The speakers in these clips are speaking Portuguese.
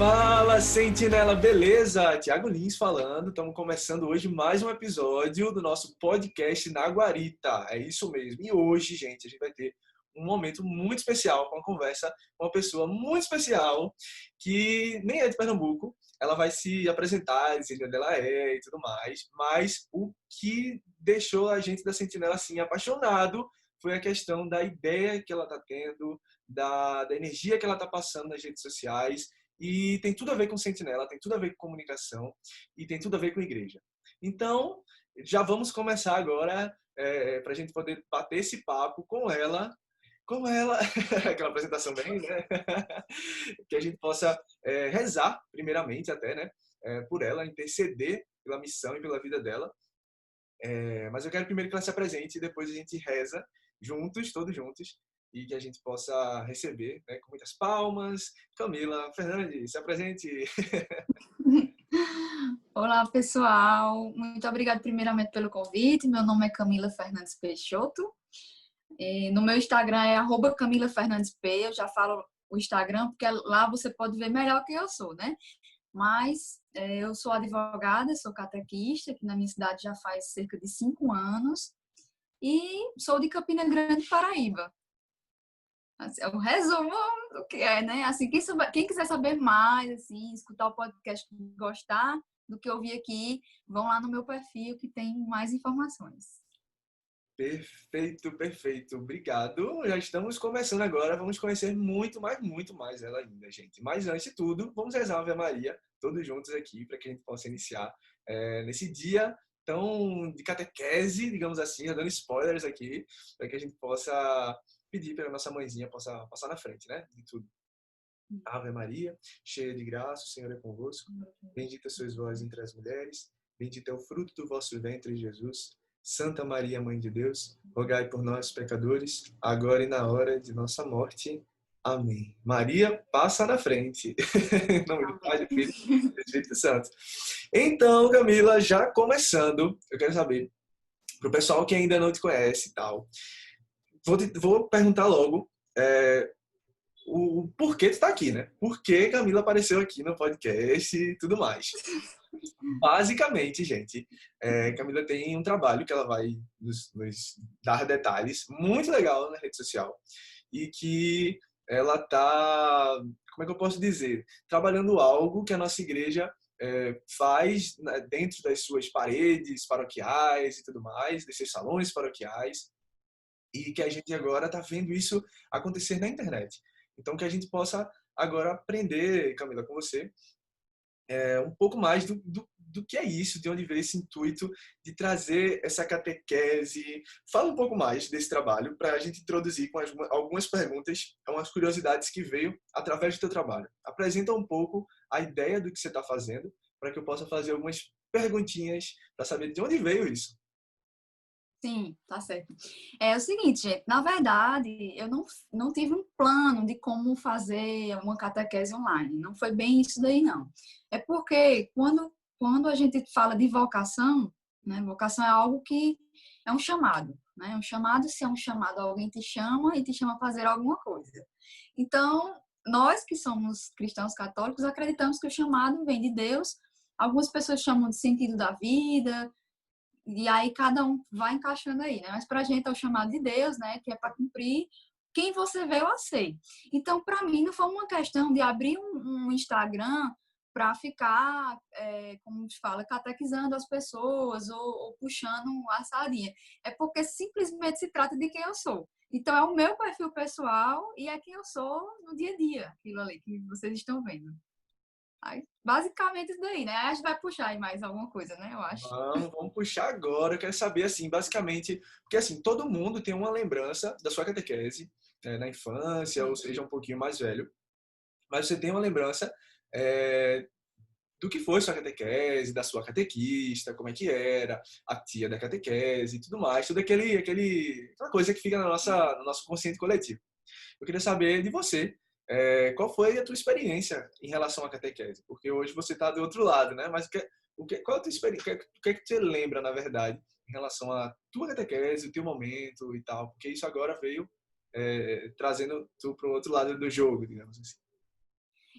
Fala, Sentinela, beleza? Thiago Lins falando. Estamos começando hoje mais um episódio do nosso podcast na Guarita. É isso mesmo. E hoje, gente, a gente vai ter um momento muito especial com uma conversa com uma pessoa muito especial que nem é de Pernambuco. Ela vai se apresentar, dizer onde ela é e tudo mais. Mas o que deixou a gente da Sentinela assim apaixonado foi a questão da ideia que ela está tendo, da energia que ela está passando nas redes sociais. E tem tudo a ver com Sentinela, tem tudo a ver com comunicação e tem tudo a ver com igreja. Então, já vamos começar agora para a gente poder bater esse papo com ela, aquela apresentação bem, né? Que a gente possa rezar, primeiramente até, né? Por ela, interceder pela missão e pela vida dela. Mas eu quero primeiro que ela se apresente e depois a gente reza juntos, todos juntos, e que a gente possa receber, né, com muitas palmas. Camila Fernandes, se apresente. Olá, pessoal. Muito obrigada primeiramente pelo convite. Meu nome é Camila Fernandes Peixoto. No meu Instagram é @CamilaFernandesP. Eu já falo o Instagram porque lá você pode ver melhor quem eu sou, né? Mas eu sou advogada, sou catequista, aqui na minha cidade já faz cerca de 5 anos. E sou de Campina Grande, Paraíba. É um resumo do que é, né? Assim, quem quiser saber mais, assim, escutar o podcast, gostar do que eu vi aqui, vão lá no meu perfil que tem mais informações. Perfeito, perfeito. Obrigado. Já estamos começando agora. Vamos conhecer muito mais ela ainda, gente. Mas antes de tudo, vamos rezar a Ave Maria, todos juntos aqui, para que a gente possa iniciar nesse dia tão de catequese, digamos assim, dando spoilers aqui, para que a gente possa pedir para a nossa mãezinha possa passar na frente, né? De tudo. Ave Maria, cheia de graça, o Senhor é convosco. Bendita sois vós entre as mulheres. Bendito é o fruto do vosso ventre, Jesus. Santa Maria, Mãe de Deus, rogai por nós, pecadores, agora e na hora de nossa morte. Amém. Maria, passa na frente. Em nome do Pai, do Filho e do Espírito Santo. Então, Camila, já começando, eu quero saber, para o pessoal que ainda não te conhece e tal, vou perguntar logo o porquê tu tá aqui, né? Por que Camila apareceu aqui no podcast e tudo mais. Basicamente, gente, Camila tem um trabalho que ela vai nos dar detalhes, muito legal na rede social, e que ela tá, como é que eu posso dizer, trabalhando algo que a nossa igreja faz, né, dentro das suas paredes paroquiais e tudo mais, dos seus salões paroquiais, e que a gente agora está vendo isso acontecer na internet. Então, que a gente possa agora aprender, Camila, com você, um pouco mais do que é isso, de onde veio esse intuito de trazer essa catequese. Fala um pouco mais desse trabalho para a gente introduzir com algumas perguntas, umas curiosidades que veio através do teu trabalho. Apresenta um pouco a ideia do que você está fazendo, para que eu possa fazer algumas perguntinhas para saber de onde veio isso. Sim, tá certo. É o seguinte, gente, na verdade, eu não tive um plano de como fazer uma catequese online. Não foi bem isso daí, não. É porque quando a gente fala de vocação, né, vocação é algo que é um chamado, né? Um chamado, se é um chamado, alguém te chama e te chama a fazer alguma coisa. Então, nós que somos cristãos católicos acreditamos que o chamado vem de Deus. Algumas pessoas chamam de sentido da vida, e aí cada um vai encaixando aí, né? Mas pra gente é o chamado de Deus, né? Que é para cumprir quem você veio a ser. Então, para mim, não foi uma questão de abrir um Instagram para ficar, como se fala, catequizando as pessoas ou puxando a sardinha. É porque simplesmente se trata de quem eu sou. Então, é o meu perfil pessoal e é quem eu sou no dia a dia, aquilo ali que vocês estão vendo. Aí, basicamente isso daí, né? Aí a gente vai puxar aí mais alguma coisa, né? Eu acho. Vamos puxar agora. Eu quero saber, assim, basicamente, porque assim, todo mundo tem uma lembrança da sua catequese, na infância, ou seja, um pouquinho mais velho. Mas você tem uma lembrança é, do que foi sua catequese, da sua catequista, como é que era, a tia da catequese e tudo mais, tudo aquela coisa que fica no nosso consciente coletivo. Eu queria saber de você, qual foi a tua experiência em relação à catequese? Porque hoje você está do outro lado, né? Mas qual é a tua experiência? O que é que você lembra, na verdade, em relação à tua catequese, o teu momento e tal? Porque isso agora veio trazendo tu para o outro lado do jogo, digamos assim.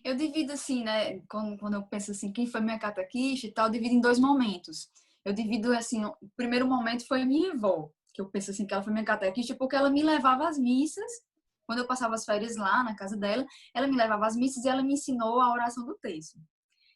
Eu divido assim, né? Quando eu penso assim, quem foi minha catequista e tal, eu divido em dois momentos. Eu divido assim, o primeiro momento foi a minha avó, que eu penso assim, que ela foi minha catequista porque ela me levava às missas. Quando eu passava as férias lá na casa dela, ela me levava às missas e ela me ensinou a oração do texto.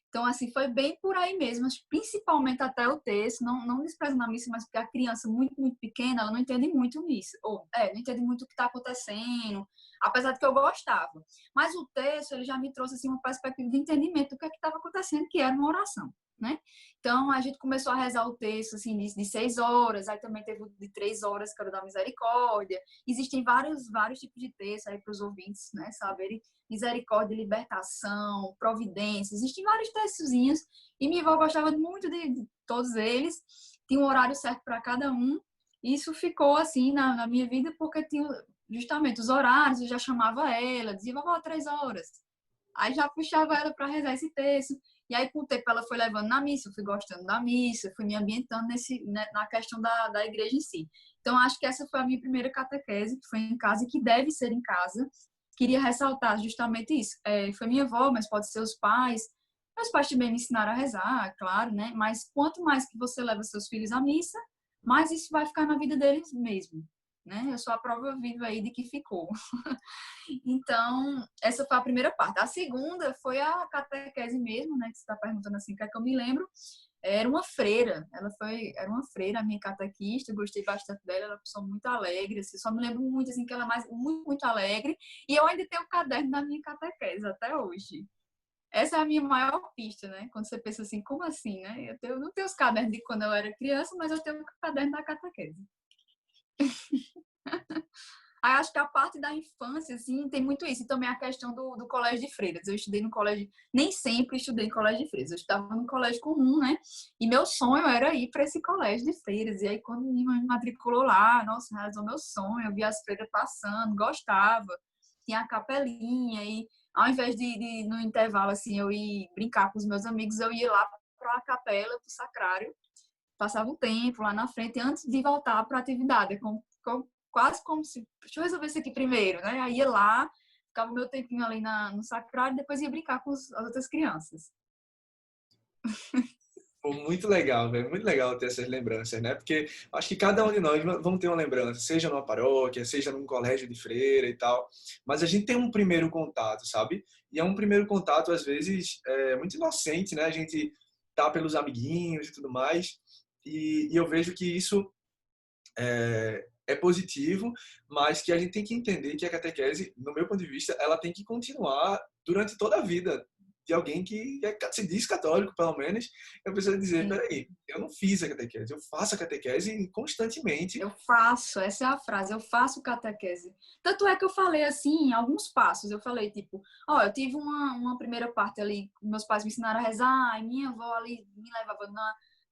Então, assim, foi bem por aí mesmo, principalmente até o texto, não desprezando a missa, mas porque a criança muito pequena, ela não entende muito missa, não entende muito o que está acontecendo, apesar de que eu gostava. Mas o texto, ele já me trouxe, assim, uma perspectiva de entendimento do que estava acontecendo, que era uma oração, né? Então, a gente começou a rezar o texto, assim, de 6 horas, aí também teve o de 3 horas, que era da misericórdia. Existem vários tipos de texto aí para os ouvintes, né, saberem. Misericórdia, libertação, providência. Existem vários textozinhos e minha avó gostava muito de todos eles. Tinha um horário certo para cada um. Isso ficou assim na minha vida porque tinha justamente os horários. Eu já chamava ela, dizia, vovó, 3 horas. Aí já puxava ela para rezar esse texto. E aí, com o tempo, ela foi levando na missa, eu fui gostando da missa, fui me ambientando na questão da igreja em si. Então, acho que essa foi a minha primeira catequese, que foi em casa e que deve ser em casa. Queria ressaltar justamente isso. Foi minha avó, mas pode ser os pais. Meus pais também me ensinaram a rezar, claro, né? Mas quanto mais que você leva seus filhos à missa, mais isso vai ficar na vida deles mesmo, né? Eu sou a prova viva aí de que ficou. Então, essa foi a primeira parte. A segunda foi a catequese mesmo, né? Que você está perguntando assim, o que é que eu me lembro. Era uma freira, era uma freira, a minha catequista, eu gostei bastante dela, ela é uma pessoa muito alegre, assim, só me lembro muito, assim, que ela é muito alegre, e eu ainda tenho o caderno da minha catequese até hoje. Essa é a minha maior pista, né? Quando você pensa assim, como assim, né? Eu não tenho os cadernos de quando eu era criança, mas eu tenho o caderno da catequese. Aí acho que a parte da infância, assim, tem muito isso. E também a questão do colégio de freiras. Eu estudei no colégio, nem sempre estudei em colégio de freiras. Eu estudava no colégio comum, né? E meu sonho era ir para esse colégio de freiras. E aí, quando me matriculou lá, nossa, realizou meu sonho. Eu via as freiras passando, gostava. Tinha a capelinha. E ao invés de no intervalo, assim, eu ir brincar com os meus amigos, eu ia lá para a capela, para o sacrário. Passava um tempo lá na frente antes de voltar para a atividade. Quase como se, deixa eu resolver isso aqui primeiro, né? Aí ia lá, ficava o meu tempinho ali no sacrário e depois ia brincar com as outras crianças. Pô, muito legal, velho. Muito legal ter essas lembranças, né? Porque acho que cada um de nós vamos ter uma lembrança, seja numa paróquia, seja num colégio de freira e tal. Mas a gente tem um primeiro contato, sabe? E é um primeiro contato, às vezes, muito inocente, né? A gente tá pelos amiguinhos e tudo mais. E eu vejo que isso é positivo, mas que a gente tem que entender que a catequese, no meu ponto de vista, ela tem que continuar durante toda a vida de alguém que se diz católico, pelo menos. Eu preciso dizer, Sim. peraí, eu não fiz a catequese, eu faço a catequese constantemente. Eu faço, essa é a frase, eu faço catequese. Tanto é que eu falei assim, alguns passos. Eu falei, tipo, ó, eu tive uma primeira parte ali, meus pais me ensinaram a rezar, e minha avó ali me levava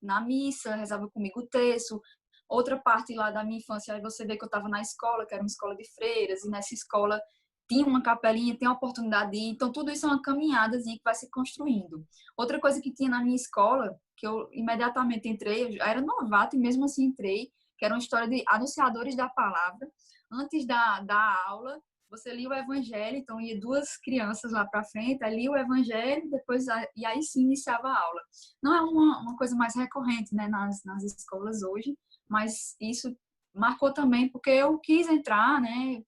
na missa, rezava comigo o terço. Outra parte lá da minha infância, aí você vê que eu estava na escola, que era uma escola de freiras, e nessa escola tinha uma capelinha, tem a oportunidade de ir. Então, tudo isso é uma caminhadazinha que vai se construindo. Outra coisa que tinha na minha escola, que eu imediatamente entrei, eu já era novato e mesmo assim entrei, que era uma história de anunciadores da palavra. Antes da aula, você lia o evangelho, então ia duas crianças lá para frente, aí lia o evangelho, depois, e aí sim iniciava a aula. Não é uma coisa mais recorrente, né, nas escolas hoje, mas isso marcou também porque eu quis entrar, né?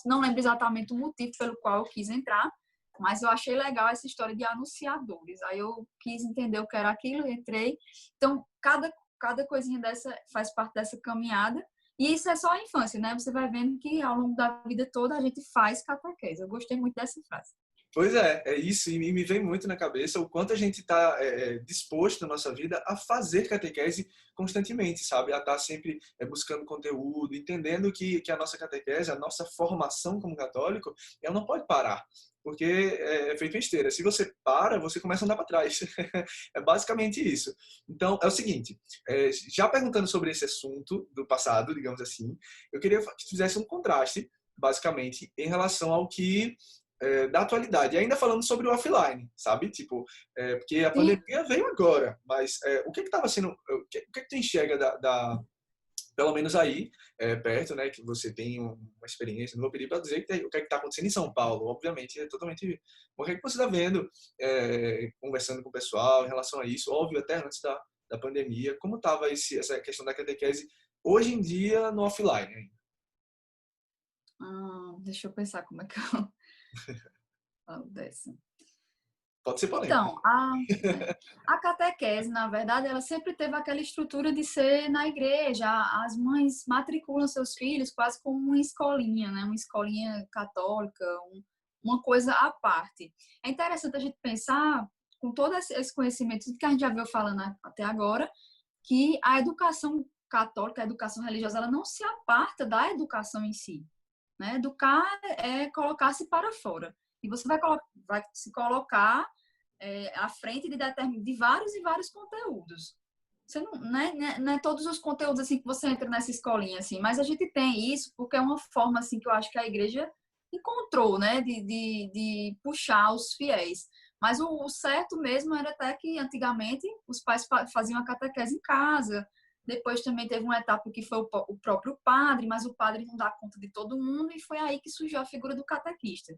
Não lembro exatamente o motivo pelo qual eu quis entrar, mas eu achei legal essa história de anunciadores. Aí eu quis entender o que era aquilo, entrei. Então, cada coisinha dessa faz parte dessa caminhada. E isso é só a infância, né? Você vai vendo que ao longo da vida toda a gente faz catequese. Eu gostei muito dessa frase. Pois é isso, e me vem muito na cabeça o quanto a gente está disposto na nossa vida a fazer catequese constantemente, sabe? A estar sempre buscando conteúdo, entendendo que a nossa catequese, a nossa formação como católico, ela não pode parar, porque é feito em esteira. Se você para, você começa a andar para trás. É basicamente isso. Então, é o seguinte, já perguntando sobre esse assunto do passado, digamos assim, eu queria que tu fizesse um contraste, basicamente, em relação ao que da atualidade. E ainda falando sobre o offline, sabe? Tipo, porque a Sim. pandemia veio agora, mas o que estava sendo, o que tu enxerga pelo menos aí, perto, né, que você tem uma experiência, não vou pedir para dizer o que é que está acontecendo em São Paulo, obviamente, é totalmente... O que é que você está vendo, conversando com o pessoal em relação a isso, óbvio, até antes da pandemia, como estava essa questão da catequese hoje em dia no offline ainda? Deixa eu pensar como é que eu falo dessa. Pode ser polêmico. Então, a catequese, na verdade, ela sempre teve aquela estrutura de ser na igreja. As mães matriculam seus filhos quase como uma escolinha, né? Uma escolinha católica, uma coisa à parte. É interessante a gente pensar, com todo esse conhecimento que a gente já veio falando até agora, que a educação católica, a educação religiosa, ela não se aparta da educação em si, né? Educar é colocar-se para fora. E você vai se colocar à frente de vários e vários conteúdos. Você não é todos os conteúdos assim que você entra nessa escolinha, assim, mas a gente tem isso porque é uma forma assim que eu acho que a igreja encontrou, né, de puxar os fiéis. Mas o certo mesmo era até que antigamente os pais faziam a catequese em casa. Depois também teve uma etapa que foi o próprio padre, mas o padre não dá conta de todo mundo e foi aí que surgiu a figura do catequista,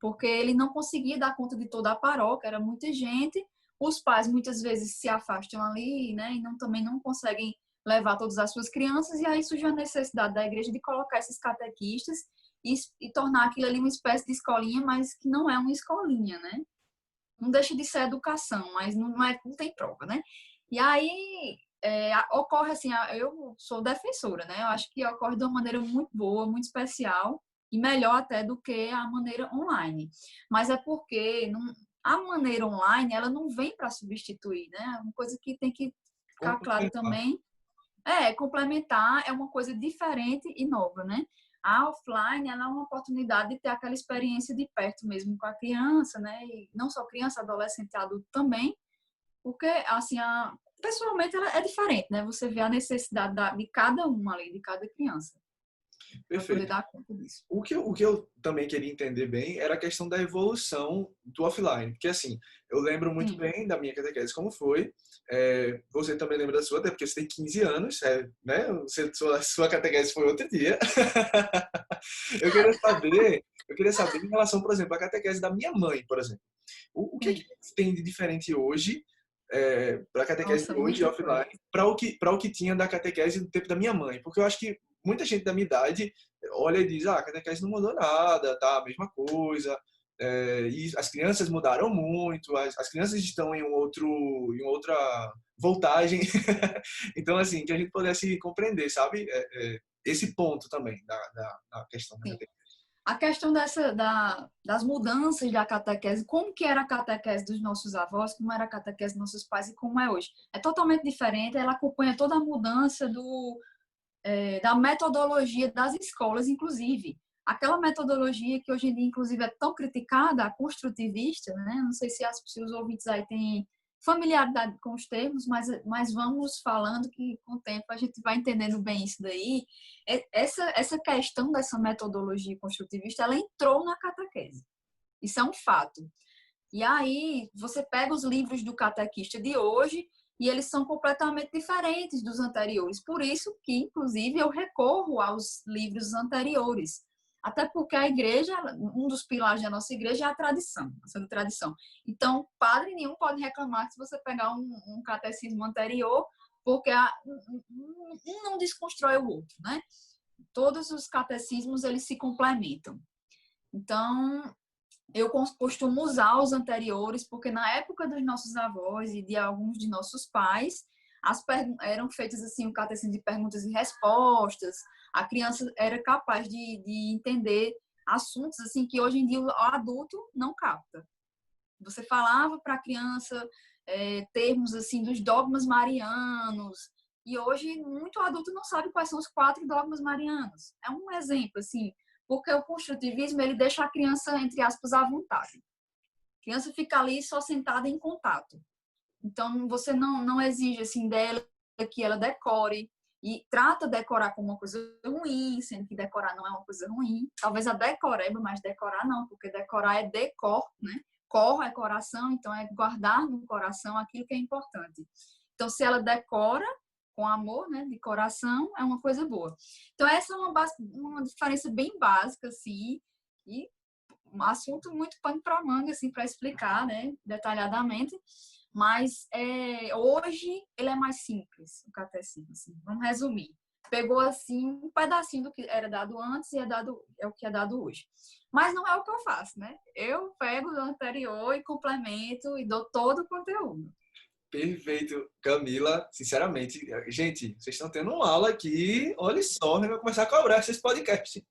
porque ele não conseguia dar conta de toda a paróquia, era muita gente, os pais muitas vezes se afastam ali, né, e também não conseguem levar todas as suas crianças, e aí surgiu a necessidade da igreja de colocar esses catequistas e tornar aquilo ali uma espécie de escolinha, mas que não é uma escolinha, né? Não deixa de ser educação, mas não tem prova, né? E aí ocorre assim, eu sou defensora, né? Eu acho que ocorre de uma maneira muito boa, muito especial, e melhor até do que a maneira online. Mas é porque a maneira online, ela não vem para substituir, né? É uma coisa que tem que ficar claro também. Complementar é uma coisa diferente e nova, né? A offline, ela é uma oportunidade de ter aquela experiência de perto mesmo com a criança, né? E não só criança, adolescente e adulto também, porque, assim, pessoalmente ela é diferente, né? Você vê a necessidade de cada um ali, de cada criança, para poder Perfeito. dar conta disso. O que eu também queria entender bem era a questão da evolução do offline. Porque, assim, eu lembro muito Sim. bem da minha catequese como foi. Você também lembra da sua, até porque você tem 15 anos, né? Sua catequese foi outro dia. Eu queria saber em relação, por exemplo, à catequese da minha mãe, por exemplo. O que é que Sim. tem de diferente hoje, para a catequese Nossa, de hoje, muita offline, coisa. para o que tinha da catequese do tempo da minha mãe? Porque eu acho que muita gente da minha idade olha e diz, a catequese não mudou nada, tá a mesma coisa, e as crianças mudaram muito, as crianças estão em em outra voltagem. Então, assim, que a gente pudesse compreender, sabe? Esse ponto também da questão da Sim. catequese. A questão das mudanças da catequese, como que era a catequese dos nossos avós, como era a catequese dos nossos pais e como é hoje. É totalmente diferente, ela acompanha toda a mudança da metodologia das escolas, inclusive. Aquela metodologia que hoje em dia, inclusive, é tão criticada, a construtivista, né? Não sei se os ouvintes aí têm familiaridade com os termos, mas vamos falando que com o tempo a gente vai entendendo bem isso daí. Essa questão dessa metodologia construtivista, ela entrou na catequese. Isso é um fato. E aí, você pega os livros do catequista de hoje e eles são completamente diferentes dos anteriores. Por isso que, inclusive, eu recorro aos livros anteriores. Até porque a igreja, um dos pilares da nossa igreja é a tradição, a santa tradição. Então, padre nenhum pode reclamar se você pegar um catecismo anterior, porque um não desconstrói o outro, né? Todos os catecismos, eles se complementam. Então, eu costumo usar os anteriores, porque na época dos nossos avós e de alguns de nossos pais, eram feitas assim um catecismo de perguntas e respostas. A criança era capaz de entender assuntos assim que hoje em dia o adulto não capta. Você falava para a criança termos assim dos dogmas marianos, e hoje muito adulto não sabe quais são os 4 dogmas marianos. É um exemplo assim, porque o construtivismo ele deixa a criança, entre aspas, à vontade. A criança fica ali só sentada em contato. Então, você não exige assim dela que ela decore, e trata decorar como uma coisa ruim, sendo que decorar não é uma coisa ruim. Talvez a decoreba, mas decorar não, porque decorar é decor, né? Cor é coração, então é guardar no coração aquilo que é importante. Então, se ela decora com amor, né, de coração, é uma coisa boa. Então, essa é uma diferença bem básica, assim, e um assunto muito pano para manga, assim, para explicar, né, detalhadamente. Mas hoje ele é mais simples, o catecismo, assim. Vamos resumir. Pegou, assim, um pedacinho do que era dado antes e é o que é dado hoje. Mas não é o que eu faço, né? Eu pego do anterior e complemento e dou todo o conteúdo. Perfeito, Camila. Sinceramente, gente, vocês estão tendo uma aula aqui. Olha só, eu vou começar a cobrar esses podcasts.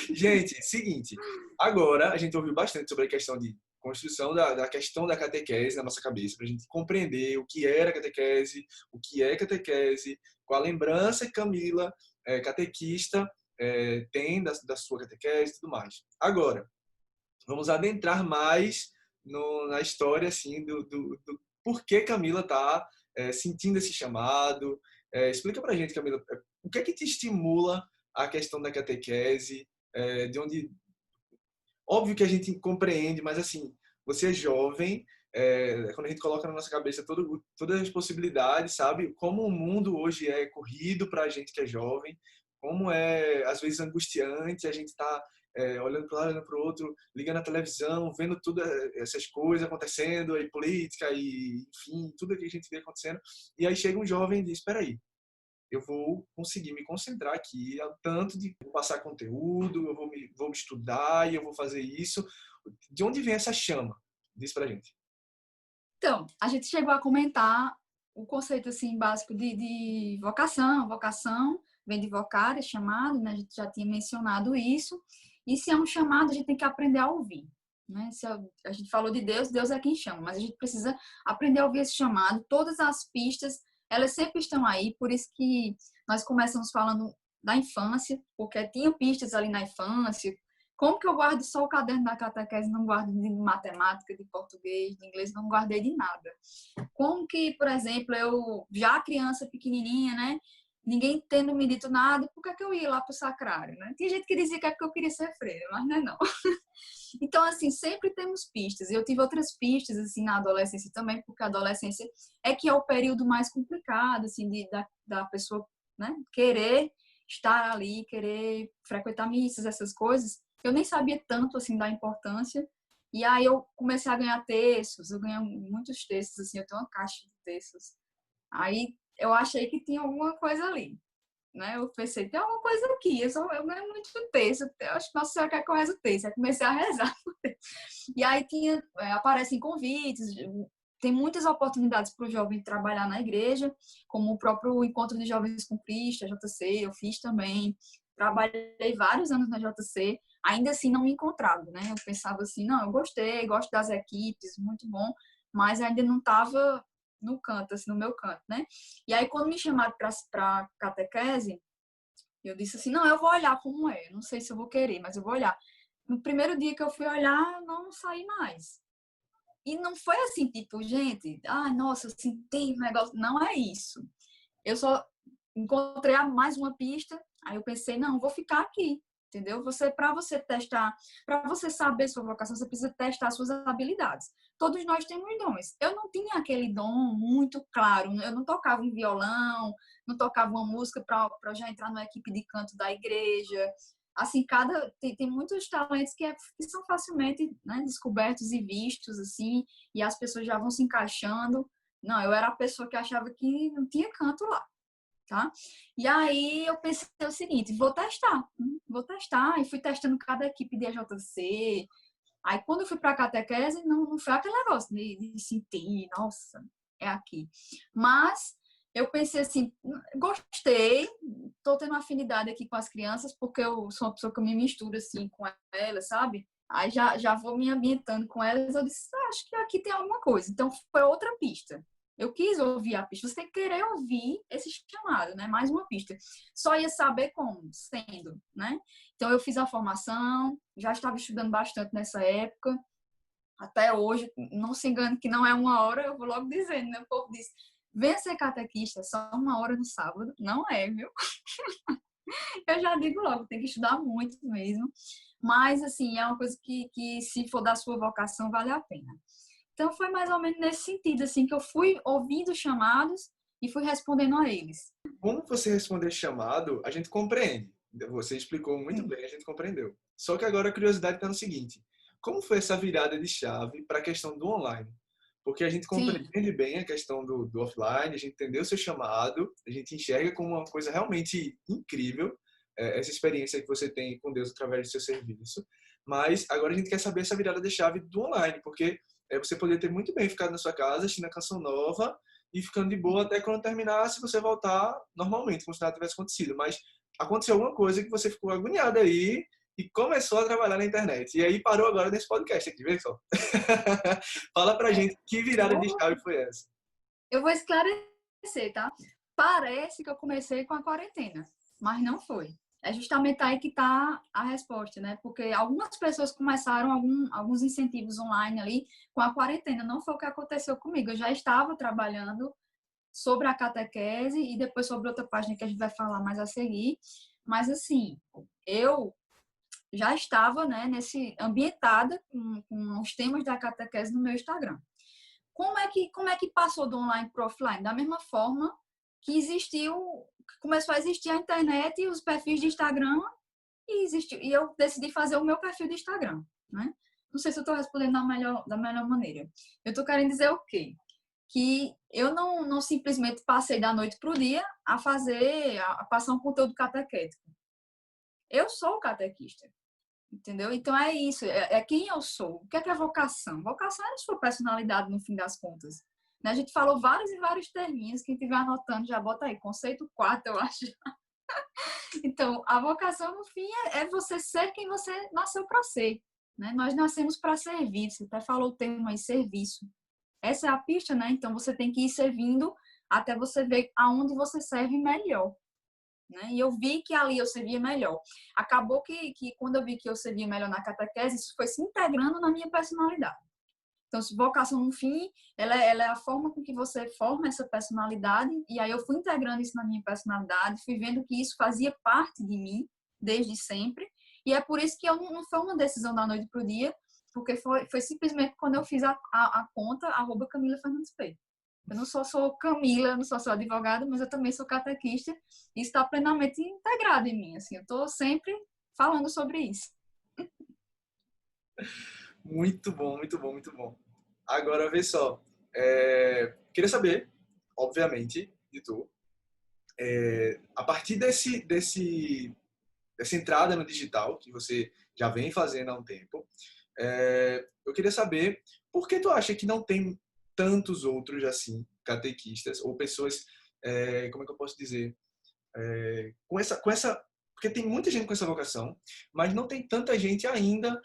Gente, seguinte. Agora, a gente ouviu bastante sobre a questão de construção da questão da catequese na nossa cabeça, para a gente compreender o que era catequese, o que é catequese, qual a lembrança que Camila, catequista, tem da sua catequese e tudo mais. Agora, vamos adentrar mais na história assim do por que Camila está sentindo esse chamado. Explica para a gente, Camila, o que é que te estimula a questão da catequese, de onde óbvio que a gente compreende, mas assim, você é jovem, quando a gente coloca na nossa cabeça todas as possibilidades, sabe? Como o mundo hoje é corrido para a gente que é jovem, como é, às vezes, angustiante, a gente está olhando para um lado, olhando para o outro, ligando a televisão, vendo tudo essas coisas acontecendo, e política, e enfim, tudo que a gente vê acontecendo. E aí chega um jovem e diz, espera aí, eu vou conseguir me concentrar aqui, ao tanto de passar conteúdo, vou me estudar e eu vou fazer isso. De onde vem essa chama? Diz pra gente. Então, a gente chegou a comentar o conceito assim básico de vocação. Vocação vem de vocare, chamado, né? A gente já tinha mencionado isso. E se é um chamado, a gente tem que aprender a ouvir. Né? Se a gente falou de Deus, Deus é quem chama, mas a gente precisa aprender a ouvir esse chamado. Todas as pistas, elas sempre estão aí, por isso que nós começamos falando da infância, porque tinha pistas ali na infância. Como que eu guardo só o caderno da catequese, não guardo de matemática, de português, de inglês, não guardei de nada? Como que, por exemplo, eu, já criança pequenininha, né? Ninguém tendo me dito nada, por que eu ia lá pro sacrário, né? Tinha gente que dizia que é porque eu queria ser freira, mas não é não. Então, assim, sempre temos pistas. Eu tive outras pistas, assim, na adolescência também, porque a adolescência é que é o período mais complicado, assim, da pessoa, né, querer estar ali, querer frequentar missas, essas coisas. Eu nem sabia tanto, assim, da importância. E aí eu comecei a ganhar textos, eu ganhei muitos textos, assim, eu tenho uma caixa de textos. Aí eu achei que tinha alguma coisa ali, né? Eu pensei, tem alguma coisa aqui, eu ganho muito texto, eu acho que Nossa Senhora quer que eu reze o texto. Aí comecei a rezar. E aí aparecem convites, tem muitas oportunidades para o jovem trabalhar na igreja, como o próprio Encontro de Jovens com Cristo, a JC, eu fiz também. Trabalhei vários anos na JC, ainda assim não me encontrava, né? Eu pensava assim, não, eu gostei, gosto das equipes, muito bom, mas ainda não estava no canto, assim, no meu canto, né? E aí, quando me chamaram para catequese, eu disse assim, não, eu vou olhar como é, não sei se eu vou querer, mas eu vou olhar. No primeiro dia que eu fui olhar, não saí mais. E não foi assim, tipo, gente, nossa, eu senti um negócio. Não é isso. Eu só encontrei mais uma pista, aí eu pensei, não, vou ficar aqui, entendeu? Para você testar, para você saber sua vocação, você precisa testar suas habilidades. Todos nós temos dons. Eu não tinha aquele dom muito claro, eu não tocava um violão, não tocava uma música para já entrar na equipe de canto da igreja. Assim, tem muitos talentos que são facilmente, né, descobertos e vistos, assim, e as pessoas já vão se encaixando. Não, eu era a pessoa que achava que não tinha canto lá. Tá? E aí eu pensei o seguinte, vou testar, e fui testando cada equipe de AJC. Aí quando eu fui para a catequese, não foi aquele negócio de sentir, nossa, é aqui. Mas eu pensei assim, gostei, tô tendo uma afinidade aqui com as crianças, porque eu sou uma pessoa que me misturo assim com elas, sabe? Aí já vou me ambientando com elas, eu disse, acho que aqui tem alguma coisa. Então foi outra pista. Eu quis ouvir a pista. Você tem que querer ouvir esse chamado, né? Mais uma pista. Só ia saber como, sendo, né? Então, eu fiz a formação, já estava estudando bastante nessa época. Até hoje, não se engane que não é uma hora, eu vou logo dizendo, né? O povo diz, venha ser catequista, só uma hora no sábado. Não é, viu? Eu já digo logo, tem que estudar muito mesmo. Mas, assim, é uma coisa que se for da sua vocação, vale a pena. Então, foi mais ou menos nesse sentido, assim, que eu fui ouvindo chamados e fui respondendo a eles. Como você responder chamado, a gente compreende. Você explicou muito Sim. bem, a gente compreendeu. Só que agora a curiosidade está no seguinte: como foi essa virada de chave para a questão do online? Porque a gente Sim. compreende bem a questão do offline, a gente entendeu o seu chamado, a gente enxerga como uma coisa realmente incrível, essa experiência que você tem com Deus através do seu serviço. Mas agora a gente quer saber essa virada de chave do online, porque você poderia ter muito bem ficado na sua casa, assistindo a canção nova e ficando de boa até quando terminasse você voltar normalmente, como se nada tivesse acontecido. Mas aconteceu alguma coisa que você ficou agoniado aí e começou a trabalhar na internet. E aí parou agora nesse podcast aqui, vê só. Fala pra gente que virada de chave foi essa. Eu vou esclarecer, tá? Parece que eu comecei com a quarentena, mas não foi. É justamente aí que está a resposta, né? Porque algumas pessoas começaram alguns incentivos online ali com a quarentena. Não foi o que aconteceu comigo. Eu já estava trabalhando sobre a catequese e depois sobre outra página que a gente vai falar mais a seguir. Mas, assim, eu já estava, né, ambientada com os temas da catequese no meu Instagram. Como é que passou do online para o offline? Da mesma forma que começou a existir a internet e os perfis de Instagram e eu decidi fazer o meu perfil de Instagram, né? Não sei se eu estou respondendo da melhor maneira. Eu estou querendo dizer o quê? Que eu não simplesmente passei da noite para o dia a passar um conteúdo catequético. Eu sou catequista. Entendeu? Então é isso, é quem eu sou. O que é vocação? Vocação é a sua personalidade, no fim das contas. Né? A gente falou vários e vários terminhos, quem estiver anotando já bota aí, conceito 4, eu acho. Então, a vocação, no fim, é você ser quem você nasceu para ser. Né? Nós nascemos para servir, você até falou o termo aí, serviço. Essa é a pista, né? Então você tem que ir servindo até você ver aonde você serve melhor. Né? E eu vi que ali eu servia melhor. Acabou que quando eu vi que eu servia melhor na catequese, isso foi se integrando na minha personalidade. Então, vocação, no fim, ela é a forma com que você forma essa personalidade, e aí eu fui integrando isso na minha personalidade, fui vendo que isso fazia parte de mim, desde sempre, e é por isso que eu não foi uma decisão da noite para o dia, porque foi simplesmente quando eu fiz a conta, @CamilaFernandesP. Eu não sou Camila, eu não sou advogada, mas eu também sou catequista e está plenamente integrado em mim. Assim, eu estou sempre falando sobre isso. Muito bom, muito bom, muito bom. Agora, vê só. Queria saber, obviamente, de tu, a partir dessa entrada no digital, que você já vem fazendo há um tempo, eu queria saber por que tu acha que não tem tantos outros assim, catequistas, ou pessoas, como é que eu posso dizer, com essa, porque tem muita gente com essa vocação, mas não tem tanta gente ainda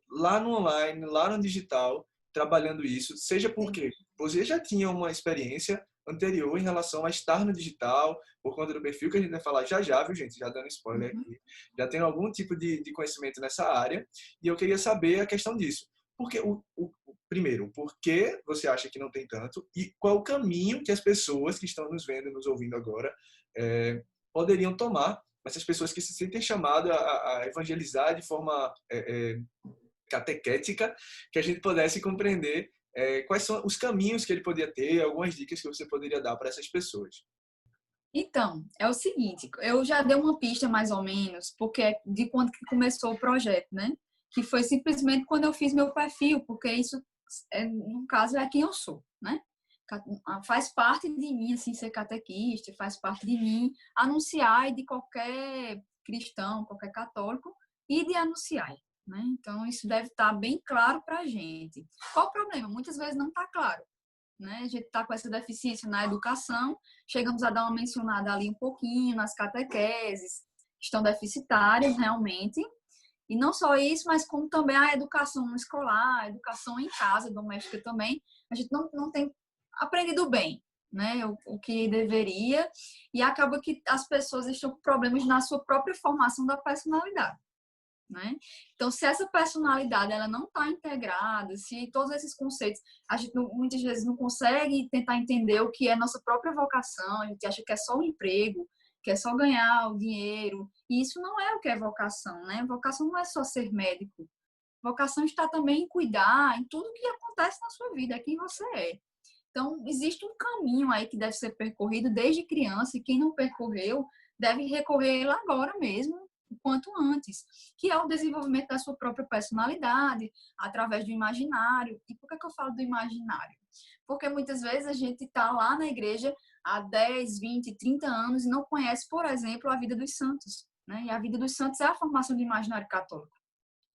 lá no online, lá no digital, trabalhando isso, seja Sim. porque você já tinha uma experiência anterior em relação a estar no digital, por conta do perfil que a gente vai falar já já, viu, gente? Já dando spoiler Uhum. aqui. Já tem algum tipo de conhecimento nessa área, e eu queria saber a questão disso. Porque primeiro, por que você acha que não tem tanto e qual o caminho que as pessoas que estão nos vendo, nos ouvindo agora, poderiam tomar, essas pessoas que se sentem chamadas a evangelizar de forma catequética, que a gente pudesse compreender quais são os caminhos que ele poderia ter, algumas dicas que você poderia dar para essas pessoas. Então, é o seguinte, eu já dei uma pista mais ou menos, porque é de quando que começou o projeto, né? Que foi simplesmente quando eu fiz meu perfil, porque isso, no caso, é quem eu sou, né? Faz parte de mim, assim, ser catequista, faz parte de mim anunciar e de qualquer cristão, qualquer católico, e de anunciar, né? Então, isso deve estar bem claro para a gente. Qual o problema? Muitas vezes não está claro, né? A gente está com essa deficiência na educação, chegamos a dar uma mencionada ali um pouquinho nas catequeses, que estão deficitárias realmente, e não só isso, mas como também a educação escolar, a educação em casa, doméstica também, a gente não tem aprendido bem, né? O que deveria, e acaba que as pessoas estão com problemas na sua própria formação da personalidade. Né? Então, se essa personalidade ela não está integrada, se todos esses conceitos a gente muitas vezes não consegue tentar entender o que é nossa própria vocação, a gente acha que é só um emprego, que é só ganhar o dinheiro, e isso não é o que é vocação, né? Vocação não é só ser médico, vocação está também em cuidar em tudo que acontece na sua vida, é quem você é. Então, existe um caminho aí que deve ser percorrido desde criança, e quem não percorreu deve recorrer ele agora mesmo, o quanto antes, que é o desenvolvimento da sua própria personalidade, através do imaginário. E por que eu falo do imaginário? Porque muitas vezes a gente está lá na igreja há 10, 20, 30 anos e não conhece, por exemplo, a vida dos santos, né? E a vida dos santos é a formação do imaginário católico.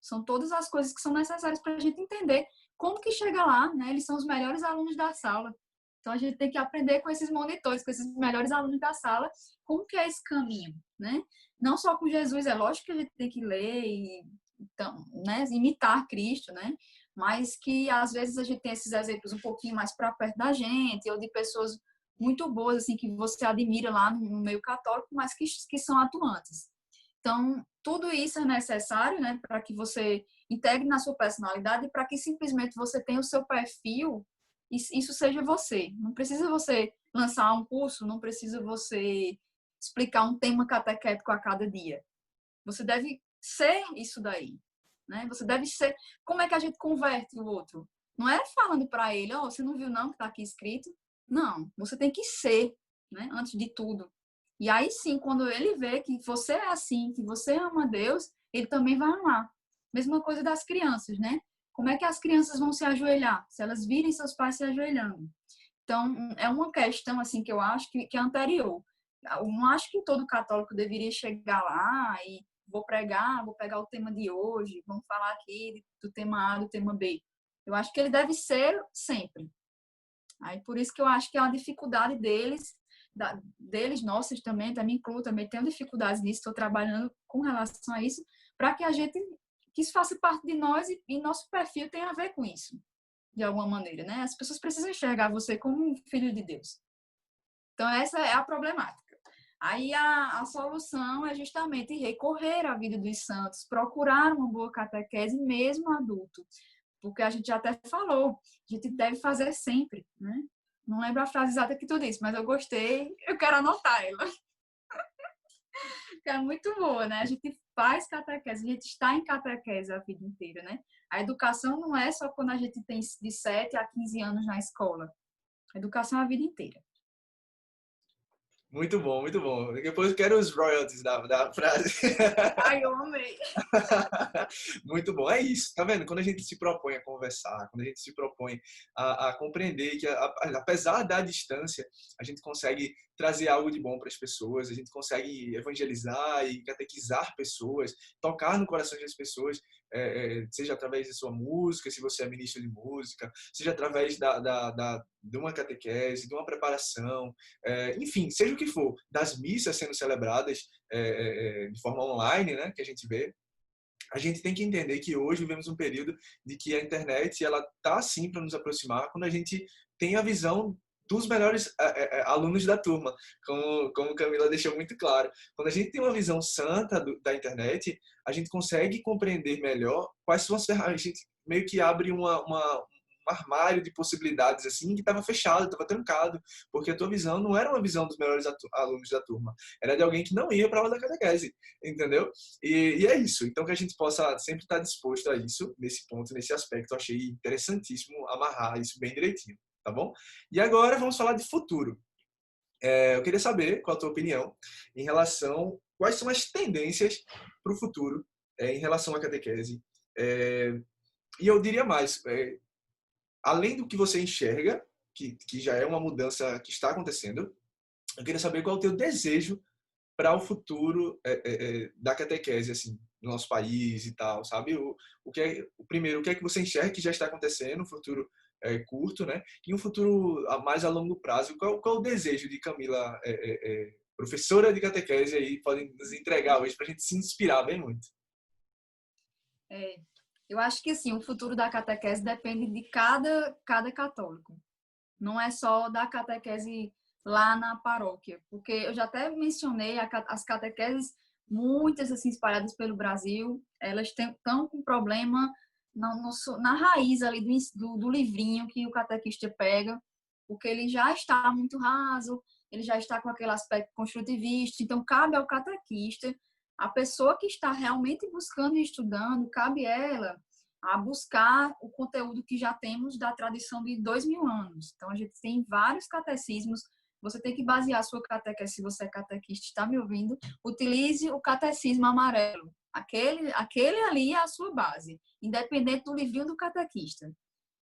São todas as coisas que são necessárias para a gente entender como que chega lá, né? Eles são os melhores alunos da sala. Então, a gente tem que aprender com esses monitores, com esses melhores alunos da sala, como que é esse caminho, né? Não só com Jesus, é lógico que a gente tem que ler e, então, né, imitar Cristo, né? Mas que, às vezes, a gente tem esses exemplos um pouquinho mais para perto da gente, ou de pessoas muito boas, assim, que você admira lá no meio católico, mas que são atuantes. Então, tudo isso é necessário, né, para que você integre na sua personalidade e para que simplesmente você tenha o seu perfil e isso seja você. Não precisa você lançar um curso, não precisa você explicar um tema catequético a cada dia. Você deve ser isso daí, né? Você deve ser... Como é que a gente converte o outro? Não é falando para ele, ó, você não viu não que está aqui escrito? Não, você tem que ser, né, antes de tudo. E aí sim, quando ele vê que você é assim, que você ama Deus, ele também vai amar. Mesma coisa das crianças, né? Como é que as crianças vão se ajoelhar? Se elas virem seus pais se ajoelhando. Então, é uma questão assim que eu acho que é anterior. Eu não acho que todo católico deveria chegar lá e vou pregar, vou pegar o tema de hoje, vamos falar aqui do tema A, do tema B. Eu acho que ele deve ser sempre. Aí por isso que eu acho que é uma dificuldade deles, nossas também incluo, também tenho dificuldades nisso, estou trabalhando com relação a isso, para que a gente, que isso faça parte de nós e nosso perfil tem a ver com isso, de alguma maneira, né? As pessoas precisam enxergar você como um filho de Deus. Então essa é a problemática. Aí a solução é justamente recorrer à vida dos santos, procurar uma boa catequese mesmo adulto, porque a gente já até falou, a gente deve fazer sempre, né? Não lembro a frase exata que tu disse, mas eu gostei, eu quero anotar ela. Que é muito boa, né? A gente faz catequese, a gente está em catequese a vida inteira, né? A educação não é só quando a gente tem de 7 a 15 anos na escola. A educação é a vida inteira. Muito bom, muito bom. Depois eu quero os royalties da frase. Ai, eu amei. Muito bom. É isso, tá vendo? Quando a gente se propõe a conversar, quando a gente se propõe a compreender que, apesar da distância, a gente consegue trazer algo de bom para as pessoas, a gente consegue evangelizar e catequizar pessoas, tocar no coração das pessoas, seja através da sua música, se você é ministro de música, seja através de uma catequese, de uma preparação, enfim, seja o que for, das missas sendo celebradas de forma online, né, que a gente vê. A gente tem que entender que hoje vivemos um período de que a internet ela tá sim para nos aproximar quando a gente tem a visão dos melhores alunos da turma, como Camila deixou muito claro. Quando a gente tem uma visão santa da internet, a gente consegue compreender melhor quais são as ferramentas. A gente meio que abre um armário de possibilidades assim que estava fechado, estava trancado, porque a tua visão não era uma visão dos melhores alunos da turma, era de alguém que não ia para a aula da catequese, entendeu? E é isso. Então que a gente possa sempre estar disposto a isso, nesse ponto, nesse aspecto. Eu achei interessantíssimo amarrar isso bem direitinho, tá bom? E agora vamos falar de futuro. Eu queria saber qual a tua opinião em relação quais são as tendências para o futuro em relação à catequese. E eu diria mais, além do que você enxerga, que já é uma mudança que está acontecendo, eu queria saber qual é o teu desejo para o futuro da catequese, assim, no nosso país e tal, sabe? Primeiro, o que é que você enxerga que já está acontecendo, no futuro curto, né? E um futuro mais a longo prazo. Qual é o desejo de Camila, professora de catequese, aí, pode nos entregar hoje para a gente se inspirar bem muito? Eu acho que assim, o futuro da catequese depende de cada católico. Não é só da catequese lá na paróquia, porque eu já até mencionei as catequeses, muitas assim espalhadas pelo Brasil, elas estão com problema na raiz ali do livrinho que o catequista pega, porque ele já está muito raso, ele já está com aquele aspecto construtivista, então cabe ao catequista, a pessoa que está realmente buscando e estudando, cabe ela a buscar o conteúdo que já temos da tradição de 2000 anos. Então, a gente tem vários catecismos. Você tem que basear a sua catequese, se você é catequista, está me ouvindo, utilize o catecismo amarelo. Aquele ali é a sua base, independente do livrinho do catequista.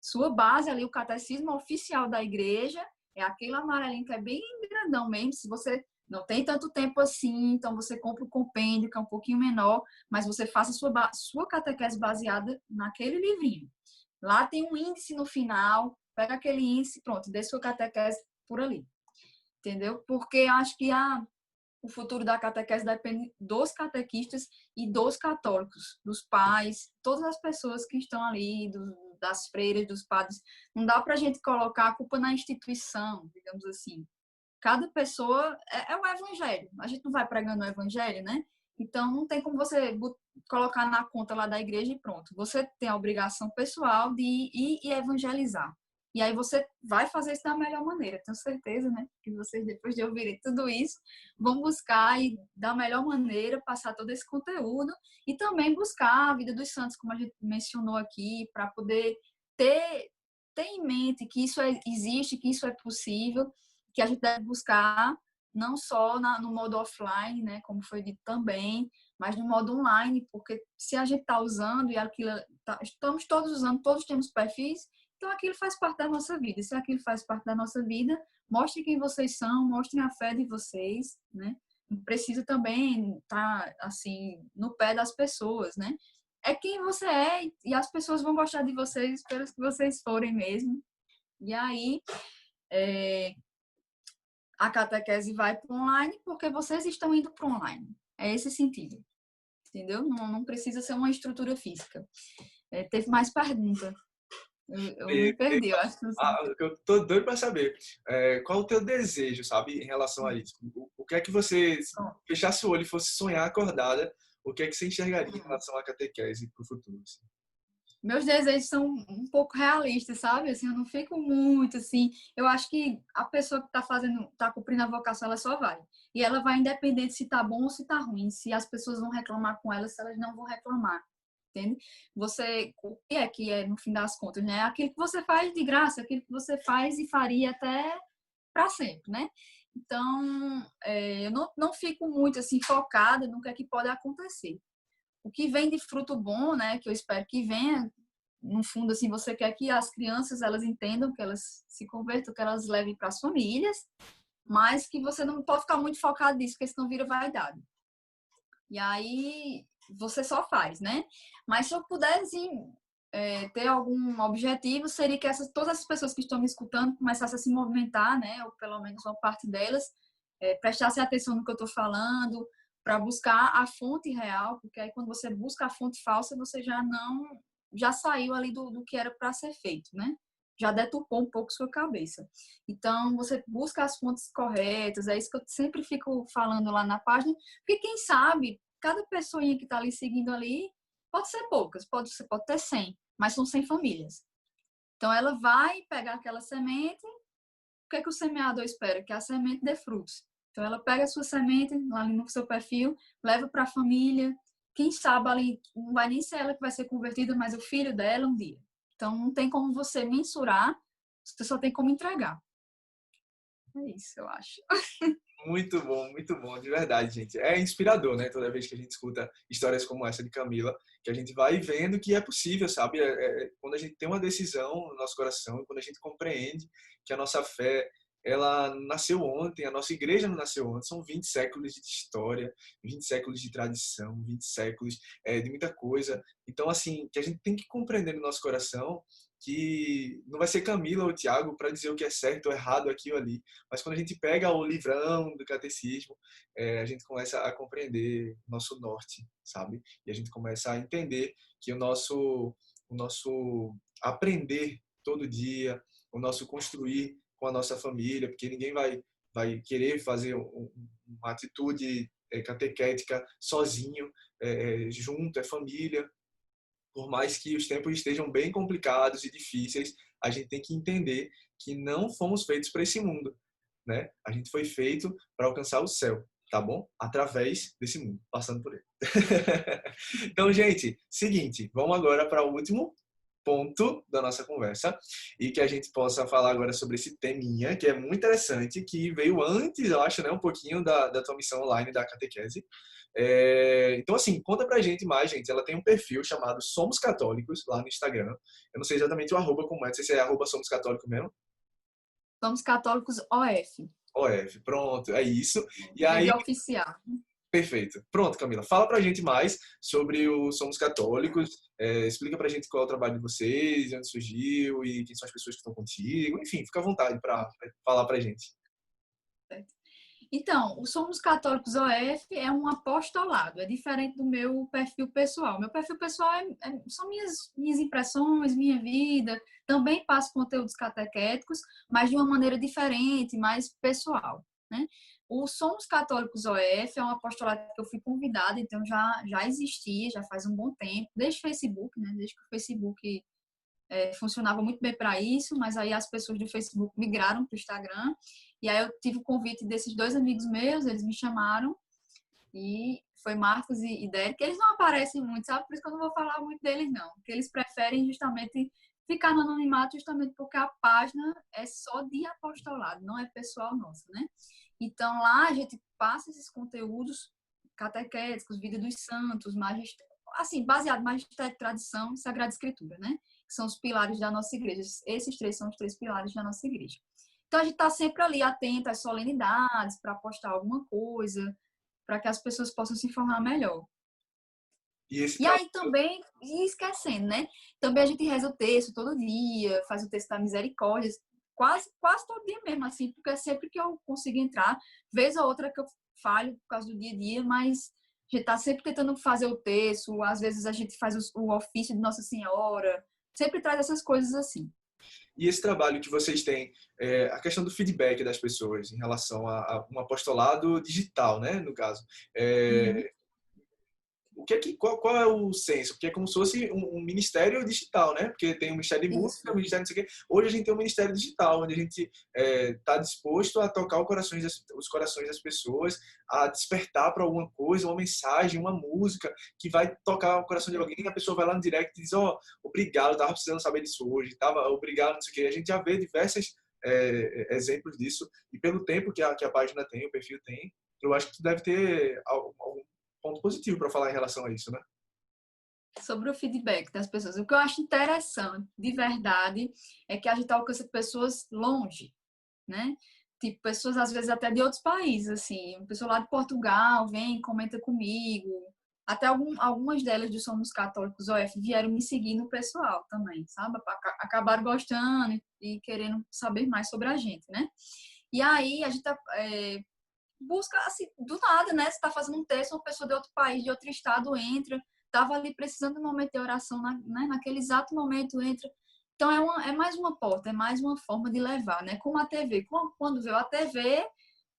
Sua base ali, o catecismo oficial da igreja, é aquele amarelinho que é bem grandão mesmo. Se você não tem tanto tempo assim, então você compra o compêndio, que é um pouquinho menor, mas você faça sua catequese baseada naquele livrinho. Lá tem um índice no final, pega aquele índice, pronto, dê sua catequese por ali. Entendeu? Porque acho que o futuro da catequese depende dos catequistas e dos católicos, dos pais, todas as pessoas que estão ali, das freiras, dos padres. Não dá para a gente colocar a culpa na instituição, digamos assim. Cada pessoa é o evangelho. A gente não vai pregando o evangelho, né? Então, não tem como você colocar na conta lá da igreja e pronto. Você tem a obrigação pessoal de ir e evangelizar. E aí você vai fazer isso da melhor maneira. Tenho certeza, né? Que vocês, depois de ouvirem tudo isso, vão buscar e da melhor maneira passar todo esse conteúdo e também buscar a vida dos santos, como a gente mencionou aqui, para poder ter em mente que isso existe, que isso é possível, que a gente deve buscar não só no modo offline, né? Como foi dito também, mas no modo online, porque se a gente está usando e aquilo estamos todos usando, todos temos perfis, então aquilo faz parte da nossa vida. E se aquilo faz parte da nossa vida, mostrem quem vocês são, mostrem a fé de vocês, né? Não precisa também estar assim no pé das pessoas, né? É quem você é e as pessoas vão gostar de vocês pelos que vocês forem mesmo. E aí a catequese vai para online porque vocês estão indo para online. É esse sentido. Entendeu? Não precisa ser uma estrutura física. Teve mais pergunta. Eu me perdi, eu acho que eu tô doido para saber qual o teu desejo, sabe, em relação a isso. O que é que você, se fechasse o olho e fosse sonhar acordada, o que é que você enxergaria em relação à catequese para o futuro? Assim? Meus desejos são um pouco realistas, sabe? Assim, eu não fico muito assim. Eu acho que a pessoa que tá cumprindo a vocação, ela só vai. E ela vai independente se tá bom ou se tá ruim, se as pessoas vão reclamar com ela, se elas não vão reclamar. Entende? O que é, no fim das contas, né? Aquilo que você faz de graça, aquilo que você faz e faria até para sempre, né? Então, eu não fico muito assim focada no que é que pode acontecer. O que vem de fruto bom, né? Que eu espero que venha, no fundo, assim, você quer que as crianças elas entendam, que elas se convertam, que elas levem para as famílias, mas que você não pode ficar muito focado nisso, porque senão vira vaidade. E aí você só faz, né? Mas se eu pudesse ter algum objetivo, seria que todas essas pessoas que estão me escutando começassem a se movimentar, né? Ou pelo menos uma parte delas, prestassem atenção no que eu estou falando, para buscar a fonte real, porque aí quando você busca a fonte falsa, você já saiu ali do que era para ser feito, né? Já deturpou um pouco sua cabeça. Então, você busca as fontes corretas, é isso que eu sempre fico falando lá na página, porque quem sabe, cada pessoinha que está ali seguindo ali, pode ser poucas, pode ter 100, mas são 100 famílias. Então, ela vai pegar aquela semente, o que é que o semeador espera? Que a semente dê frutos. Então, ela pega a sua semente, ali no seu perfil, leva para a família, quem sabe ali, não vai nem ser ela que vai ser convertida, mas o filho dela um dia. Então, não tem como você mensurar, você só tem como entregar. É isso, eu acho. Muito bom, de verdade, gente. É inspirador, né? Toda vez que a gente escuta histórias como essa de Camila, que a gente vai vendo que é possível, sabe? Quando a gente tem uma decisão no nosso coração, quando a gente compreende que a nossa fé, ela nasceu ontem, a nossa igreja não nasceu ontem, são 20 séculos de história, 20 séculos de tradição, 20 séculos de muita coisa. Então, assim, que a gente tem que compreender no nosso coração que não vai ser Camila ou Tiago para dizer o que é certo ou errado aqui ou ali, mas quando a gente pega o livrão do catecismo, a gente começa a compreender nosso norte, sabe? E a gente começa a entender que o nosso aprender todo dia, o nosso construir com a nossa família, porque ninguém vai querer fazer uma atitude catequética sozinho, junto, é família. Por mais que os tempos estejam bem complicados e difíceis, a gente tem que entender que não fomos feitos para esse mundo, né? A gente foi feito para alcançar o céu. tá bom? Através desse mundo, passando por ele. Então, gente, seguinte, vamos agora para o último ponto da nossa conversa e que a gente possa falar agora sobre esse teminha, que é muito interessante, que veio antes, eu acho, né, um pouquinho da tua missão online da catequese. Então, assim, conta pra gente mais, gente. Ela tem um perfil chamado Somos Católicos lá no Instagram. Eu não sei exatamente o arroba como é, não sei se é arroba Somos Católicos mesmo. Somos Católicos OF. OF, pronto, é isso. E aí, Rede oficial. perfeito. Pronto, Camila. Fala pra gente mais sobre o Somos Católicos. Explica pra gente qual é o trabalho de vocês, onde surgiu e quem são as pessoas que estão contigo. Enfim, fica à vontade para falar pra gente. Então, o Somos Católicos OF é um apostolado, é diferente do meu perfil pessoal. Meu perfil pessoal são minhas impressões, minha vida. Também passo conteúdos catequéticos, mas de uma maneira diferente, mais pessoal, né? O Somos Católicos OF é um apostolado que eu fui convidada, então já existia, já faz um bom tempo, desde o Facebook, né? Desde que o Facebook funcionava muito bem para isso, mas aí as pessoas do Facebook migraram para o Instagram, e aí eu tive o convite desses dois amigos meus, eles me chamaram, e foi Marcos e Derek, eles não aparecem muito, sabe? Por isso que eu não vou falar muito deles, não, porque eles preferem justamente ficar no anonimato, justamente porque a página é só de apostolado, não é pessoal nosso, né? Então lá a gente passa esses conteúdos catequéticos, vida dos santos, assim, baseado em magistério, tradição e sagrada escritura, né? Que são os pilares da nossa igreja. Esses três são os três pilares da nossa igreja. Então a gente está sempre ali atento às solenidades, para postar alguma coisa, para que as pessoas possam se informar melhor. E aí também, e esquecendo, né? Também a gente reza o texto todo dia, faz o texto da misericórdia, quase todo dia mesmo, assim, porque é sempre que eu consigo entrar, vez ou outra que eu falho por causa do dia a dia, mas a gente tá sempre tentando fazer o texto, às vezes a gente faz o ofício de Nossa Senhora, sempre traz essas coisas assim. E esse trabalho que vocês têm, a questão do feedback das pessoas em relação a um apostolado digital, né, no caso. Uhum. Qual é o senso? Porque é como se fosse um ministério digital, né? Porque tem o Ministério de Música, Isso. o Ministério não sei o quê. Hoje a gente tem um Ministério Digital, onde a gente está disposto a tocar os corações das pessoas, a despertar para alguma coisa, uma mensagem, uma música que vai tocar o coração de alguém e a pessoa vai lá no direct e diz, ó, obrigado, estava precisando saber disso hoje, tava, obrigado, não sei o quê. A gente já vê diversos exemplos disso e pelo tempo que a página tem, o perfil tem, eu acho que deve ter algum ponto positivo para falar em relação a isso, né? Sobre o feedback das pessoas. O que eu acho interessante, de verdade, é que a gente alcança pessoas longe, né? Tipo, pessoas às vezes até de outros países, assim. Uma pessoa lá de Portugal vem, comenta comigo. Até algumas delas do Somos Católicos OF vieram me seguir no pessoal também, sabe? Acabaram gostando e querendo saber mais sobre a gente, né? E aí a gente busca, assim, do nada, né? Você tá fazendo um texto, uma pessoa de outro país, de outro estado entra, tava ali precisando de um momento de oração, né? Naquele exato momento entra. Então, é mais uma porta, é mais uma forma de levar, né? Como a TV. Quando veio a TV,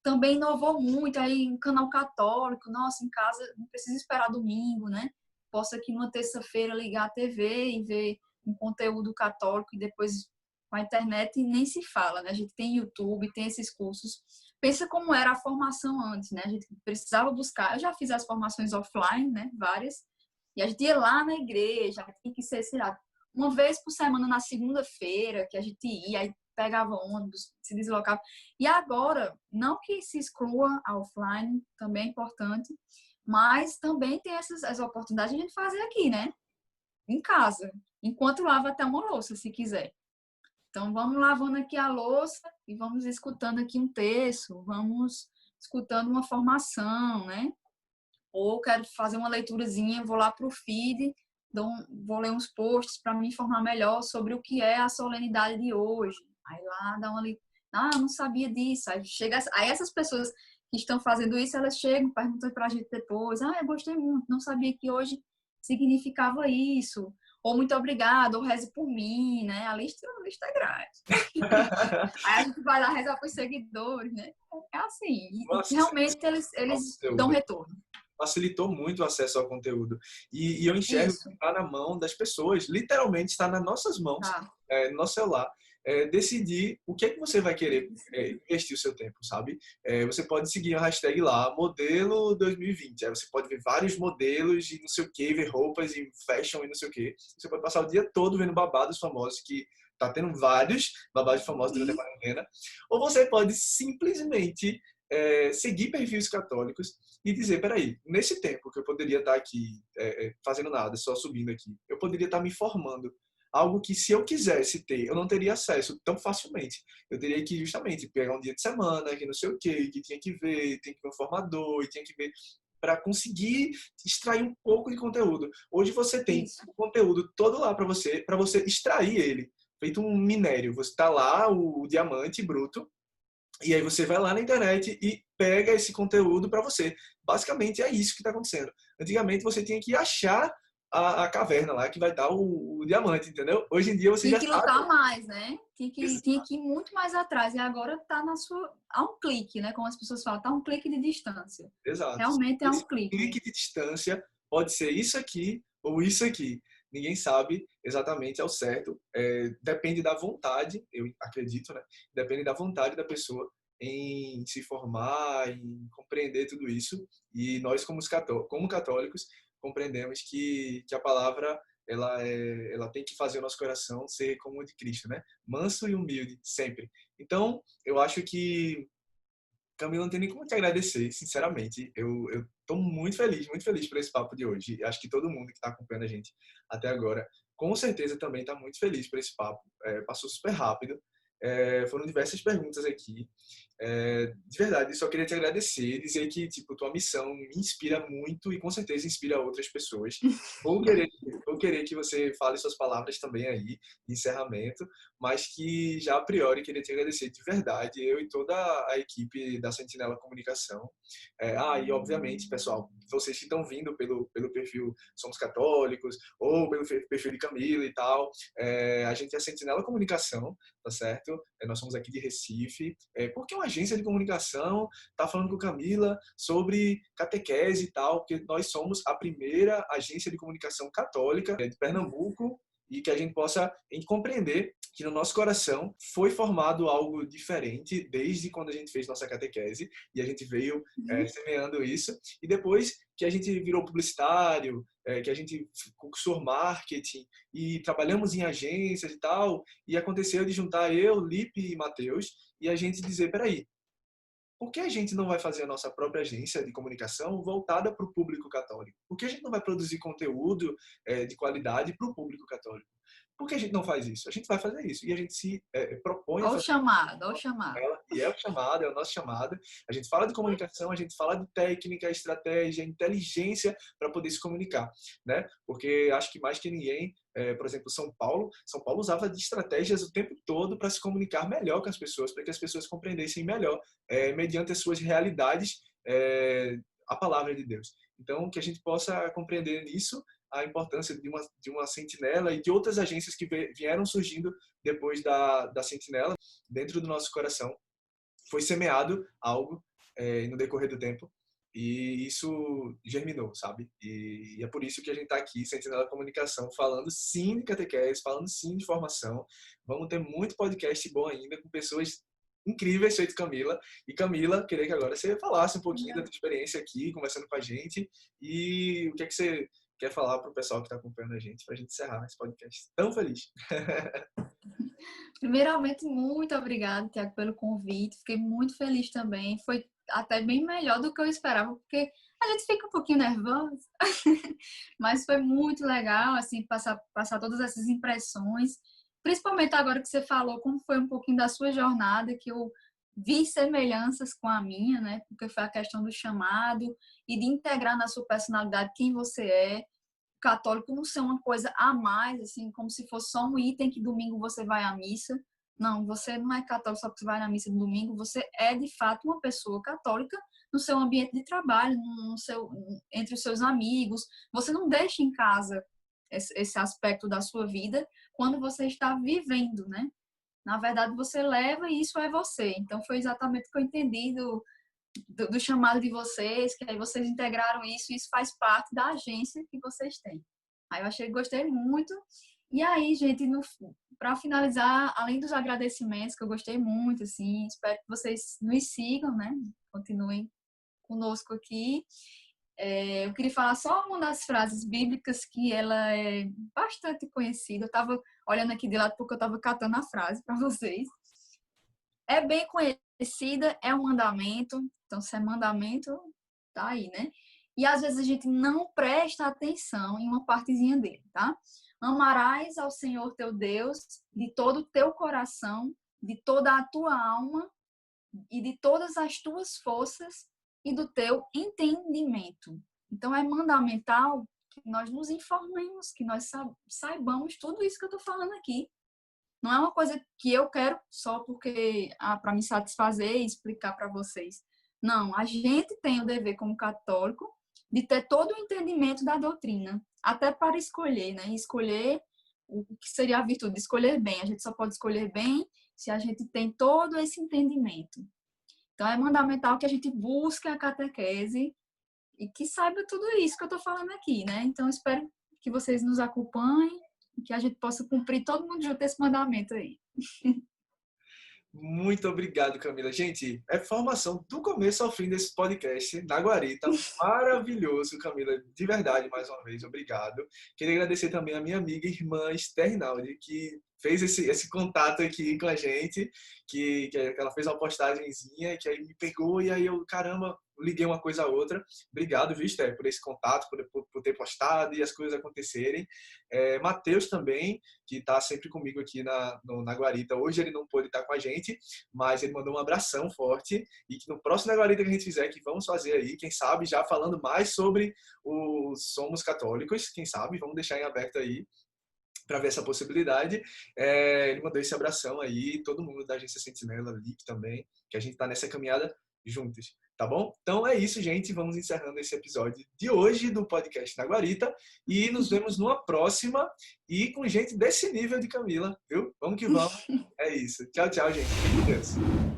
também inovou muito. Aí, um canal católico, nossa, em casa, não precisa esperar domingo, né? Posso aqui numa terça-feira ligar a TV e ver um conteúdo católico e depois com a internet nem se fala, né? A gente tem YouTube, tem esses cursos. Pensa como era a formação antes, né? A gente precisava buscar. Eu já fiz as formações offline, né? Várias. E a gente ia lá na igreja, tinha que ser, sei lá, uma vez por semana na segunda-feira, que a gente ia, aí pegava ônibus, se deslocava. E agora, não que se exclua a offline, também é importante, mas também tem as oportunidades de a gente fazer aqui, né? Em casa, enquanto lava até uma louça, se quiser. Então, vamos lavando aqui a louça e vamos escutando aqui um texto, vamos escutando uma formação, né? Ou quero fazer uma leiturazinha, vou lá para o feed, vou ler uns posts para me informar melhor sobre o que é a solenidade de hoje. Aí lá dá uma não sabia disso. Aí essas pessoas que estão fazendo isso, elas chegam, perguntam para a gente depois, eu gostei muito, não sabia que hoje significava isso. Ou muito obrigado, ou reze por mim, né? A lista é grande. Aí a gente vai lá rezar para os seguidores, né? É assim. Nossa, E realmente eles dão retorno. Facilitou muito o acesso ao conteúdo. E eu enxergo Isso. que está na mão das pessoas, literalmente está nas nossas mãos, Tá. no nosso celular. decidir o que é que você vai querer investir o seu tempo, sabe? Você pode seguir a hashtag lá, modelo 2020. Aí você pode ver vários modelos e não sei o que, ver roupas e fashion e não sei o que. Você pode passar o dia todo vendo babados famosos, que tá tendo vários babados famosos durante a quarentena. Ou você pode simplesmente seguir perfis católicos e dizer, peraí, nesse tempo que eu poderia estar aqui fazendo nada, só subindo aqui, eu poderia estar me formando. Algo que, se eu quisesse ter, eu não teria acesso tão facilmente. Eu teria que, justamente, pegar um dia de semana, que não sei o quê, que tinha que ver, tem que ver um formador, e tinha que ver para conseguir extrair um pouco de conteúdo. Hoje você tem Isso. o conteúdo todo lá para você extrair ele, feito um minério. Você está lá, o diamante bruto, e aí você vai lá na internet e pega esse conteúdo para você. Basicamente é isso que está acontecendo. Antigamente você tinha que achar a caverna lá que vai dar o diamante, entendeu? Hoje em dia você Tinha já que sabe. lutar mais, né? Tinha que ir muito mais atrás. E agora tá a um clique, né? Como as pessoas falam, tá a um clique de distância. Exato. Realmente é um Esse clique. clique de distância pode ser isso aqui ou isso aqui. Ninguém sabe exatamente ao certo. Depende da vontade, eu acredito, né? Depende da vontade da pessoa em se formar, em compreender tudo isso. E nós, como católicos, compreendemos que a palavra ela tem que fazer o nosso coração ser como o de Cristo, né? Manso e humilde, sempre. Então, eu acho que Camila, não tem nem como te agradecer, sinceramente. Eu tô muito feliz por esse papo de hoje. Acho que todo mundo que está acompanhando a gente até agora, com certeza também está muito feliz por esse papo. Passou super rápido. Foram diversas perguntas aqui. De verdade, só queria te agradecer, dizer que tipo tua missão me inspira muito e com certeza inspira outras pessoas. Vou querer, vou querer que você fale suas palavras também aí, de encerramento, mas que já a priori queria te agradecer de verdade, eu e toda a equipe da Sentinela Comunicação. E obviamente, pessoal, vocês que estão vindo pelo perfil Somos Católicos ou pelo perfil de Camila e tal, a gente é a Sentinela Comunicação, tá certo? Nós somos aqui de Recife. Porque uma agência de comunicação está falando com Camila sobre catequese e tal, porque nós somos a primeira agência de comunicação católica de Pernambuco e que a gente possa compreender que no nosso coração foi formado algo diferente desde quando a gente fez nossa catequese e a gente veio semeando isso e depois que a gente virou publicitário, que a gente cursou marketing e trabalhamos em agências e tal, e aconteceu de juntar eu, Lipe e Matheus e a gente dizer, peraí, por que a gente não vai fazer a nossa própria agência de comunicação voltada para o público católico? Por que a gente não vai produzir conteúdo de qualidade para o público católico? Por que a gente não faz isso? A gente vai fazer isso. E a gente se propõe a Olha o fazer chamado, olha o chamado. ela, e é o chamado, é o nosso chamado. A gente fala de comunicação, a gente fala de técnica, estratégia, inteligência para poder se comunicar, né? Porque acho que mais que ninguém, por exemplo, São Paulo usava de estratégias o tempo todo para se comunicar melhor com as pessoas, para que as pessoas compreendessem melhor, mediante as suas realidades, a palavra de Deus. Então, que a gente possa compreender nisso a importância de uma sentinela e de outras agências que vieram surgindo depois da sentinela dentro do nosso coração. Foi semeado algo no decorrer do tempo e isso germinou, sabe? E é por isso que a gente está aqui, Sentinela Comunicação, falando sim de catequese, falando sim de formação. Vamos ter muito podcast bom ainda com pessoas incríveis, feito Camila. E Camila, queria que agora você falasse um pouquinho da tua experiência aqui, conversando com a gente e o que é que você quer falar para o pessoal que está acompanhando a gente, para a gente encerrar esse podcast tão feliz. Primeiramente, muito obrigada, Tiago, pelo convite. Fiquei muito feliz também. Foi até bem melhor do que eu esperava, porque a gente fica um pouquinho nervosa. Mas foi muito legal, assim, passar todas essas impressões. Principalmente agora que você falou como foi um pouquinho da sua jornada, que eu vi semelhanças com a minha, né? Porque foi a questão do chamado e de integrar na sua personalidade quem você é. Católico não ser uma coisa a mais, assim, como se fosse só um item que domingo você vai à missa. Não, você não é católico só porque você vai na missa no domingo, você é de fato uma pessoa católica no seu ambiente de trabalho, entre os seus amigos. Você não deixa em casa esse aspecto da sua vida quando você está vivendo, né? Na verdade, você leva e isso é você. Então, foi exatamente o que eu entendi do chamado de vocês, que aí vocês integraram isso e isso faz parte da agência que vocês têm. Aí eu gostei muito E aí, gente, para finalizar, além dos agradecimentos, que eu gostei muito, assim, espero que vocês nos sigam, né? Continuem conosco aqui. Eu queria falar só uma das frases bíblicas que ela é bastante conhecida. Eu estava olhando aqui de lado porque eu estava catando a frase para vocês. É bem conhecida, é um mandamento. Então, se é mandamento, tá aí, né? E às vezes a gente não presta atenção em uma partezinha dele, tá? Amarás ao Senhor teu Deus de todo o teu coração, de toda a tua alma e de todas as tuas forças e do teu entendimento. Então, é mandamental que nós nos informemos, que nós saibamos tudo isso que eu estou falando aqui. Não é uma coisa que eu quero só porque para me satisfazer e explicar para vocês. Não, a gente tem o dever como católico de ter todo o entendimento da doutrina, até para escolher, né? Escolher o que seria a virtude de escolher bem. A gente só pode escolher bem se a gente tem todo esse entendimento. Então, é fundamental que a gente busque a catequese e que saiba tudo isso que eu estou falando aqui, né? Então, espero que vocês nos acompanhem e que a gente possa cumprir todo mundo junto esse mandamento aí. Muito obrigado, Camila. Gente, é formação do começo ao fim desse podcast na Guarita. Maravilhoso, Camila. De verdade, mais uma vez, obrigado. Queria agradecer também a minha amiga e irmã Sternaldi, que fez esse contato aqui com a gente, que ela fez uma postagenzinha, que aí me pegou e aí eu, caramba, liguei uma coisa a outra. Obrigado, viu, Esther, por esse contato, por ter postado e as coisas acontecerem. Matheus também, que está sempre comigo aqui na Guarita. Hoje ele não pôde estar com a gente, mas ele mandou um abração forte e que no próximo Guarita que a gente fizer, que vamos fazer aí, quem sabe, já falando mais sobre o Somos Católicos, quem sabe, vamos deixar em aberto aí para ver essa possibilidade. Ele mandou esse abração aí, todo mundo da Agência Sentinela, Lipe também, que a gente está nessa caminhada juntos, tá bom? Então é isso, gente. Vamos encerrando esse episódio de hoje do podcast na Guarita e nos vemos numa próxima e com gente desse nível de Camila, viu? Vamos que vamos. É isso. Tchau, tchau, gente. Fique com Deus.